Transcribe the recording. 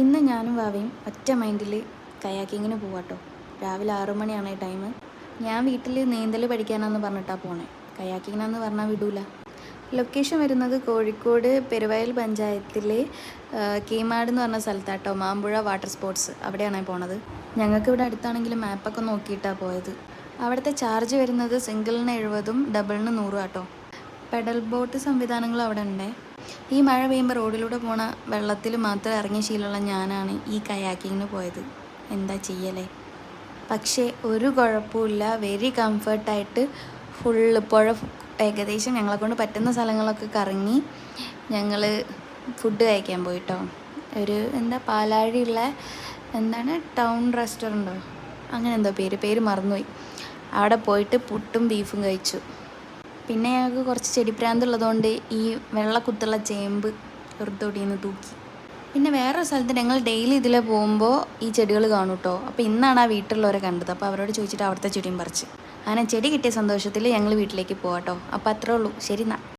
ഇന്ന് ഞാനും വാവയും ഒറ്റ മൈൻഡിൽ കയാക്കിങ്ങിന് പോവാട്ടോ. രാവിലെ 6 മണിയാണ് ടൈം. ഞാൻ വീട്ടിൽ നീന്തൽ പഠിക്കാനാന്ന് പറഞ്ഞിട്ടാണ് പോണേ. കയാക്കിങ്ങിനാന്ന് പറഞ്ഞാൽ വിടൂല. ലൊക്കേഷൻ വരുന്നത് കോഴിക്കോട് പെരുവയൽ പഞ്ചായത്തിലെ കീമാട് എന്ന് പറഞ്ഞ സ്ഥലത്താട്ടോ. മാമ്പുഴ വാട്ടർ സ്പോർട്സ് അവിടെയാണ് പോണത്. ഞങ്ങൾക്ക് ഇവിടെ അടുത്താണെങ്കിലും മാപ്പൊക്കെ നോക്കിയിട്ടാണ് പോയത്. അവിടുത്തെ ചാർജ് വരുന്നത് സിംഗിളിന് 70ഉം ഡബിളിന് 100 ആട്ടോ. പെഡൽ ബോട്ട് സംവിധാനങ്ങൾ അവിടെ ഉണ്ട്. ഈ മഴ പെയ്യുമ്പോൾ റോഡിലൂടെ പോണ വെള്ളത്തിൽ മാത്രം ഇറങ്ങിയ ശീലമുള്ള ഞാനാണ് ഈ കയാക്കിങ്ങിന് പോയത്. എന്താ ചെയ്യലേ? പക്ഷേ ഒരു കുഴപ്പമില്ല. വെരി കംഫർട്ടായിട്ട് ഫുള്ള് പുഴ ഏകദേശം ഞങ്ങളെ കൊണ്ട് പറ്റുന്ന സ്ഥലങ്ങളൊക്കെ കറങ്ങി ഞങ്ങൾ ഫുഡ് കഴിക്കാൻ പോയിട്ടോ. ഒരു പാലാഴിയുള്ള ടൗൺ റെസ്റ്റോറൻറ്റോ അങ്ങനെ എന്തോ പേര് മറന്നുപോയി. അവിടെ പോയിട്ട് പുട്ടും ബീഫും കഴിച്ചു. പിന്നെ ഞങ്ങൾക്ക് കുറച്ച് ചെടിപ്രാന്തുള്ളതുകൊണ്ട് ഈ വെള്ളക്കുത്തുള്ള ചേമ്പ് ചെറുതൊടിയിൽ തൂക്കി. പിന്നെ വേറൊരു സ്ഥലത്ത് ഞങ്ങൾ ഡെയിലി ഇതിലെ പോകുമ്പോൾ ഈ ചെടികൾ കാണും കേട്ടോ. അപ്പോൾ ഇന്നാണ് ആ വീട്ടിലുള്ളവരെ കണ്ടത്. അപ്പോൾ അവരോട് ചോദിച്ചിട്ട് അവിടുത്തെ ചെടിയും പറിച്ച്. അങ്ങനെ ചെടി കിട്ടിയ സന്തോഷത്തിൽ ഞങ്ങൾ വീട്ടിലേക്ക് പോകാം കേട്ടോ. അപ്പോൾ അത്രേ ഉള്ളൂ. ശരി എന്നാൽ.